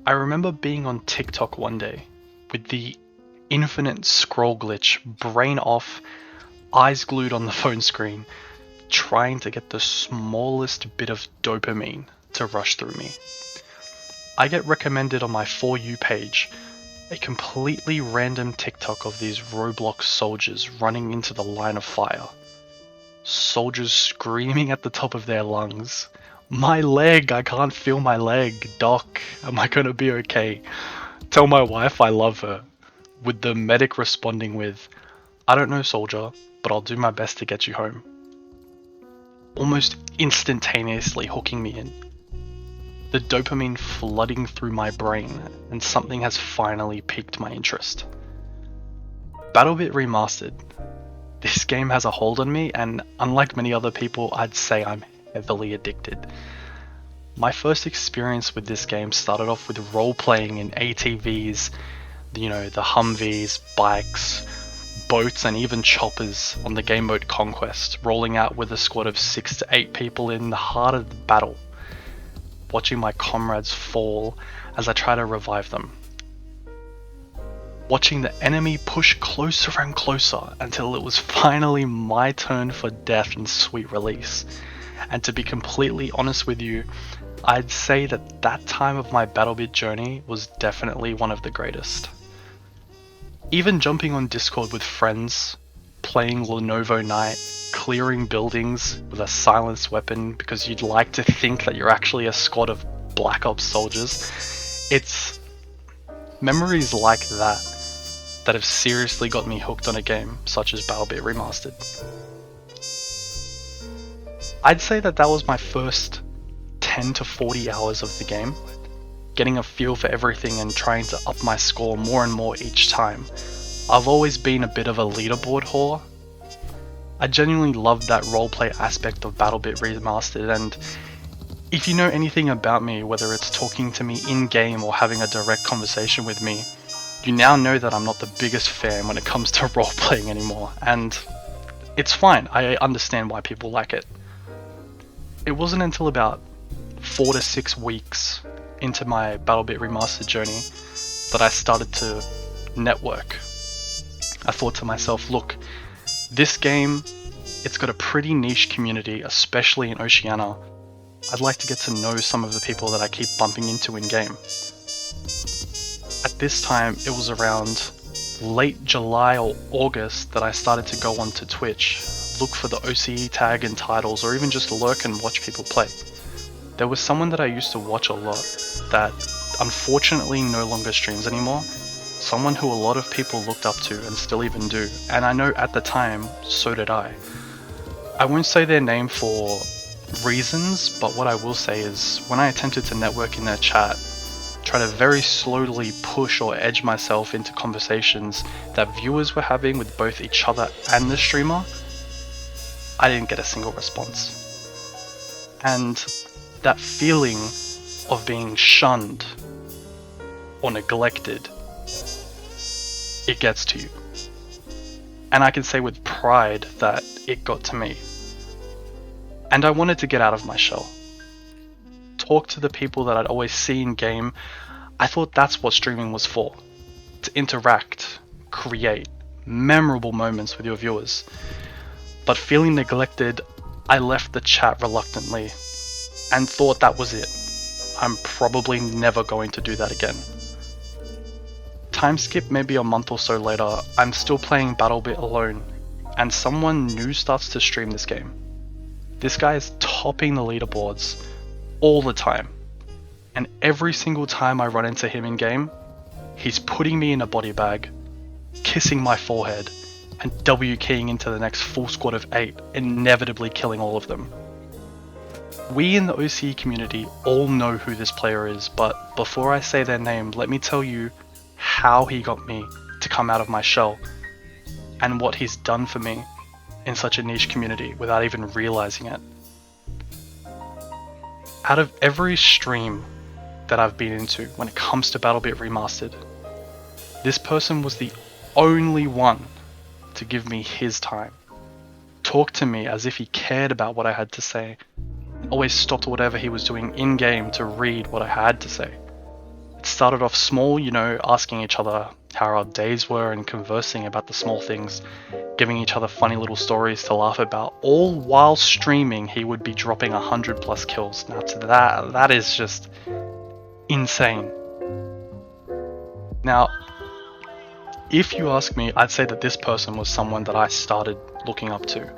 I remember being on TikTok one day with the infinite scroll glitch, brain off, eyes glued on the phone screen, trying to get the smallest bit of dopamine to rush through me. I get recommended on my For You page a completely random TikTok of these Roblox soldiers running into the line of fire. Soldiers screaming at the top of their lungs, "My leg, I can't feel my leg, doc, am I gonna be okay? Tell my wife I love her." With the medic responding with, "I don't know, soldier, but I'll do my best to get you home." Almost instantaneously hooking me in. The dopamine flooding through my brain, and something has finally piqued my interest. BattleBit Remastered. This game has a hold on me, and unlike many other people, I'd say I'm heavily addicted. My first experience with this game started off with role-playing in ATVs, the Humvees, bikes, boats, and even choppers on the game mode Conquest, rolling out with a squad of 6 to 8 people in the heart of the battle, watching my comrades fall as I try to revive them. Watching the enemy push closer and closer until it was finally my turn for death and sweet release. And to be completely honest with you, I'd say that time of my BattleBit journey was definitely one of the greatest. Even jumping on Discord with friends, playing Lenovo Night, clearing buildings with a silenced weapon because you'd like to think that you're actually a squad of Black Ops soldiers, it's memories like that have seriously got me hooked on a game such as BattleBit Remastered. I'd say that was my first 10 to 40 hours of the game, getting a feel for everything and trying to up my score more and more each time. I've always been a bit of a leaderboard whore. I genuinely love that roleplay aspect of BattleBit Remastered, and if you know anything about me, whether it's talking to me in-game or having a direct conversation with me, you now know that I'm not the biggest fan when it comes to role-playing anymore, and it's fine, I understand why people like it. It wasn't until about 4 to 6 weeks into my BattleBit Remastered journey that I started to network. I thought to myself, look, this game, it's got a pretty niche community, especially in Oceania. I'd like to get to know some of the people that I keep bumping into in-game. At this time, it was around late July or August that I started to go onto Twitch, look for the OCE tag and titles, or even just lurk and watch people play. There was someone that I used to watch a lot that unfortunately no longer streams anymore, someone who a lot of people looked up to and still even do, and I know at the time, so did I. I won't say their name for reasons, but what I will say is when I attempted to network in their chat, try to very slowly push or edge myself into conversations that viewers were having with both each other and the streamer, I didn't get a single response. And that feeling of being shunned or neglected, it gets to you. And I can say with pride that it got to me. And I wanted to get out of my shell. Talk to the people that I'd always see in game. I thought that's what streaming was for. To interact, create memorable moments with your viewers. But feeling neglected, I left the chat reluctantly and thought that was it. I'm probably never going to do that again. Time skip maybe a month or so later, I'm still playing BattleBit alone, and someone new starts to stream this game. This guy is topping the leaderboards all the time, and every single time I run into him in game, he's putting me in a body bag, kissing my forehead, and W keying into the next full squad of 8, inevitably killing all of them. We in the OCE community all know who this player is, but before I say their name, let me tell you how he got me to come out of my shell, and what he's done for me in such a niche community without even realizing it. Out of every stream that I've been into when it comes to BattleBit Remastered, this person was the only one to give me his time, talk to me as if he cared about what I had to say, always stopped whatever he was doing in-game to read what I had to say. It's started off small, you know, asking each other how our days were and conversing about the small things, giving each other funny little stories to laugh about, all while streaming. He would be dropping 100+ kills. Now to that is just insane. Now, if you ask me, I'd say that this person was someone that I started looking up to.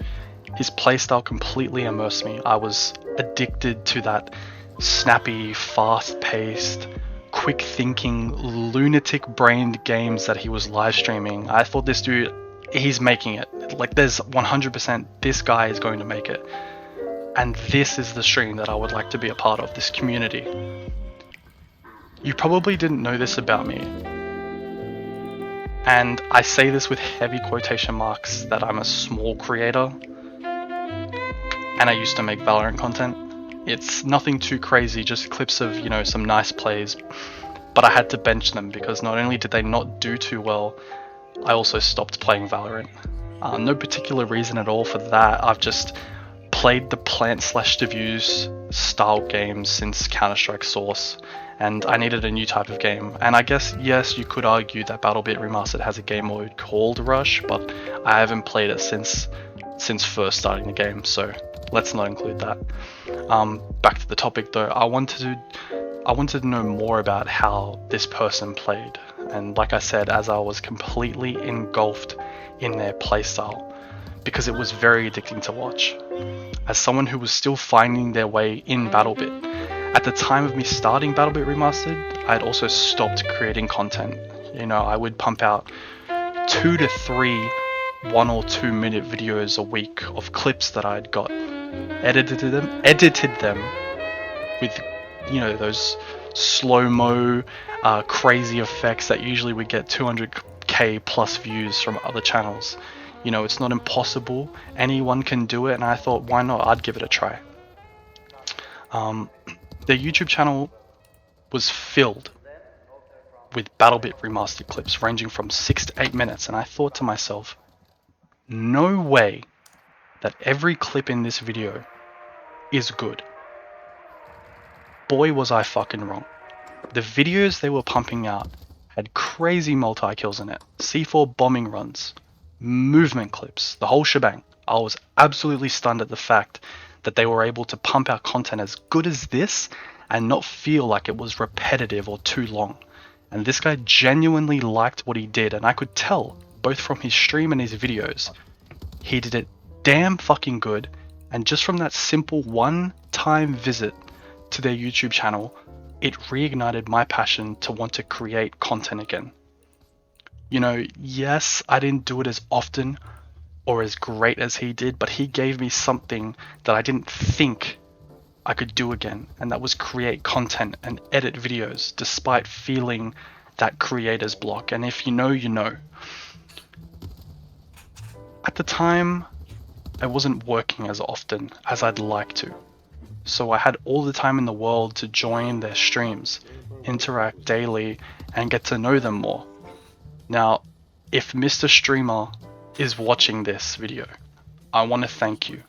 His playstyle completely immersed me. I was addicted to that snappy, fast-paced, quick-thinking, lunatic-brained games that he was live streaming. I thought, this dude, he's making it. Like, there's 100% this guy is going to make it. And this is the stream that I would like to be a part of, this community. You probably didn't know this about me. And I say this with heavy quotation marks that I'm a small creator. And I used to make Valorant content. It's nothing too crazy, just clips of, you know, some nice plays. But I had to bench them because not only did they not do too well, I also stopped playing Valorant. No particular reason at all for that. I've just played the plant/diffuse style games since Counter-Strike Source, and I needed a new type of game. And I guess, yes, you could argue that BattleBit Remastered has a game mode called Rush, but I haven't played it since first starting the game, so let's not include that. Back to the topic though, I wanted to know more about how this person played, and like I said, as I was completely engulfed in their playstyle, because it was very addicting to watch. As someone who was still finding their way in BattleBit, at the time of me starting BattleBit Remastered, I had also stopped creating content. You know, I would pump out 2 to 3 1 or 2 minute videos a week of clips that I'd got, edited them with, you know, those slow-mo crazy effects that usually would get 200k plus views from other channels. You know, it's not impossible, anyone can do it, and I thought, why not? I'd give it a try. Their YouTube channel was filled with BattleBit Remastered clips ranging from 6 to 8 minutes, and I thought to myself, no way that every clip in this video is good. Boy, was I fucking wrong. The videos they were pumping out had crazy multi-kills in it, C4 bombing runs, movement clips, the whole shebang. I was absolutely stunned at the fact that they were able to pump out content as good as this and not feel like it was repetitive or too long. And this guy genuinely liked what he did, and I could tell, both from his stream and his videos, he did it damn fucking good. And just from that simple one-time visit to their YouTube channel, it reignited my passion to want to create content again. You know, yes, I didn't do it as often or as great as he did, but he gave me something that I didn't think I could do again, and that was create content and edit videos despite feeling that creator's block. And if you know, you know. At the time, I wasn't working as often as I'd like to, so I had all the time in the world to join their streams, interact daily, and get to know them more. Now, if Mr. Streamer is watching this video, I want to thank you,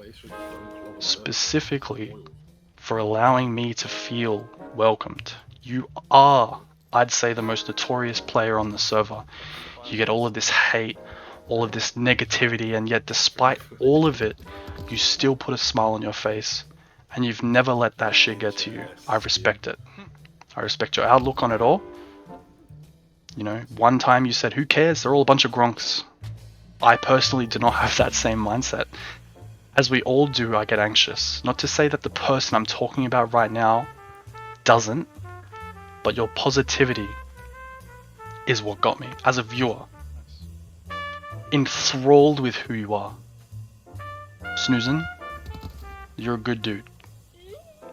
specifically for allowing me to feel welcomed. You are, I'd say, the most notorious player on the server. You get all of this hate, all of this negativity, and yet despite all of it, you still put a smile on your face, and you've never let that shit get to you. I respect it. I respect your outlook on it all. You know, one time you said, who cares? They're all a bunch of gronks. I personally do not have that same mindset. As we all do, I get anxious. Not to say that the person I'm talking about right now doesn't, but your positivity is what got me as a viewer. Enthralled with who you are. Snoozin, you're a good dude.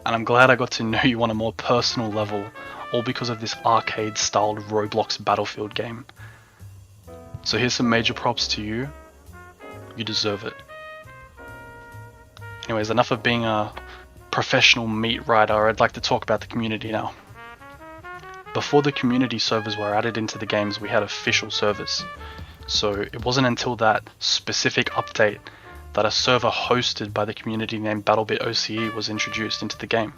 And I'm glad I got to know you on a more personal level, all because of this arcade-styled Roblox Battlefield game. So here's some major props to you. You deserve it. Anyways, enough of being a professional meat writer. I'd like to talk about the community now. Before the community servers were added into the games, we had official servers. So it wasn't until that specific update that a server hosted by the community named BattleBit OCE was introduced into the game.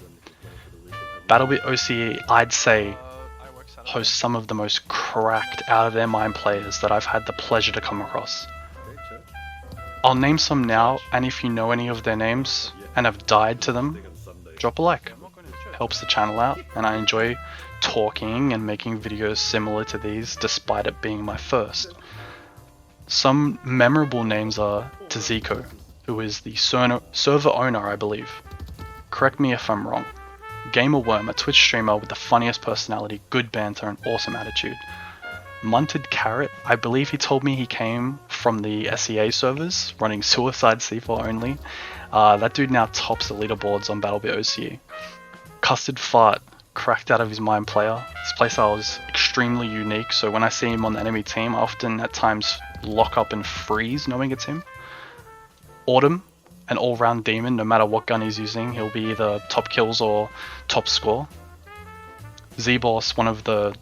BattleBit OCE, I'd say, hosts some of the most cracked, out of their mind players that I've had the pleasure to come across. I'll name some now, and if you know any of their names and have died to them, drop a like. Helps the channel out, and I enjoy talking and making videos similar to these despite it being my first. Some memorable names are Taziko, who is the server owner, I believe. Correct me if I'm wrong. Gamer Worm, a Twitch streamer with the funniest personality, good banter, and awesome attitude. Munted Carrot, I believe he told me he came from the SEA servers, running Suicide C4 only. That dude now tops the leaderboards on BattleBit OCE. Custard Fart, cracked out of his mind player. His playstyle is extremely unique, so when I see him on the enemy team, I often at times lock up and freeze knowing it's him. Autumn, an all-round demon, no matter what gun he's using, he'll be either top kills or top score. Z-Boss, one of the,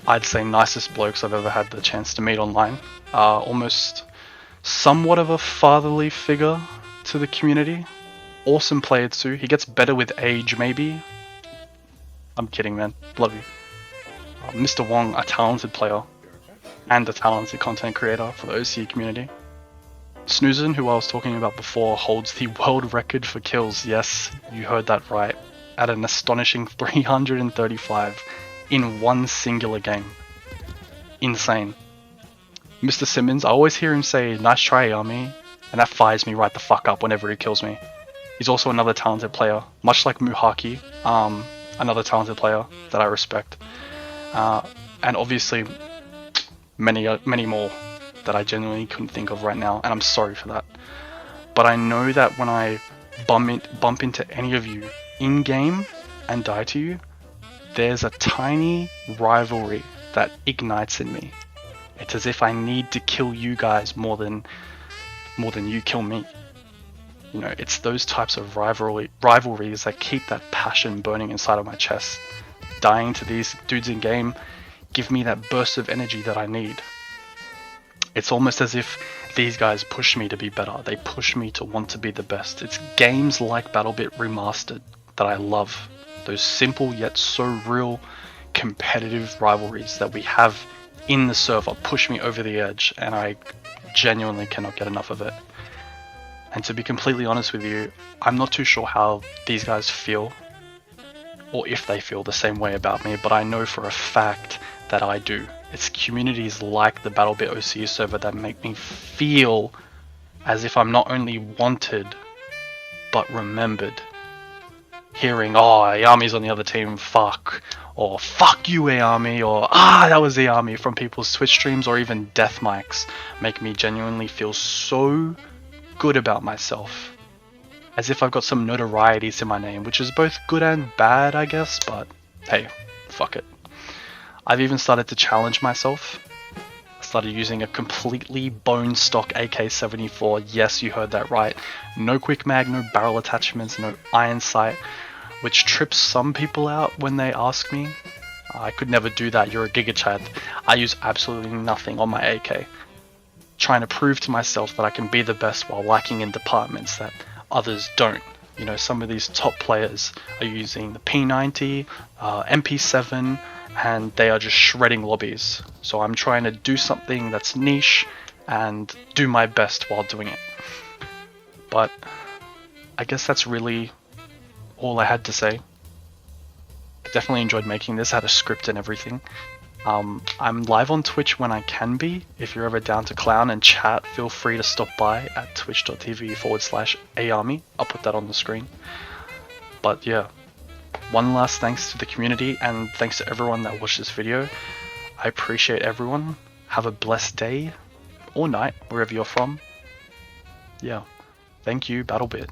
I'd say, nicest blokes I've ever had the chance to meet online. Almost somewhat of a fatherly figure to the community. Awesome player too. He gets better with age, maybe. I'm kidding, man. Love you. MrWong, a talented player and a talented content creator for the OCE community. Snoozin, who I was talking about before, holds the world record for kills. Yes, you heard that right. At an astonishing 335 in one singular game. Insane. Mr. Simmons, I always hear him say, "Nice try, Yami," and that fires me right the fuck up whenever he kills me. He's also another talented player, much like Muhaki, another talented player that I respect. And obviously, many more that I genuinely couldn't think of right now, and I'm sorry for that. But I know that when I bump into any of you in-game and die to you, there's a tiny rivalry that ignites in me. It's as if I need to kill you guys more than you kill me. You know, it's those types of rivalries that keep that passion burning inside of my chest. Dying to these dudes in game give me that burst of energy that I need. It's almost as if these guys push me to be better. They push me to want to be the best. It's games like BattleBit Remastered that I love. Those simple yet so real competitive rivalries that we have in the server push me over the edge, and I genuinely cannot get enough of it. And to be completely honest with you, I'm not too sure how these guys feel, or if they feel the same way about me, but I know for a fact that I do. It's communities like the BattleBit OCE server that make me feel as if I'm not only wanted, but remembered. Hearing, "Oh, Ayami's on the other team, fuck," or "Fuck you, Ayami," or "that was Ayami" from people's Twitch streams or even death mics make me genuinely feel so good about myself. As if I've got some notoriety to my name, which is both good and bad, I guess, but hey, fuck it. I've even started to challenge myself. I started using a completely bone stock AK-74. Yes, you heard that right. No quick mag, no barrel attachments, no iron sight, which trips some people out when they ask me. I could never do that, you're a Giga Chad. I use absolutely nothing on my AK. Trying to prove to myself that I can be the best while lacking in departments that others don't. You know, some of these top players are using the P90, MP7, and they are just shredding lobbies. So I'm trying to do something that's niche and do my best while doing it. But I guess that's really all I had to say. I definitely enjoyed making this, had a script and everything. I'm live on Twitch when I can be. If you're ever down to clown and chat, feel free to stop by at twitch.tv/Ayami. I'll put that on the screen. But yeah, one last thanks to the community and thanks to everyone that watched this video. I appreciate everyone. Have a blessed day or night, wherever you're from. Yeah, thank you, BattleBit.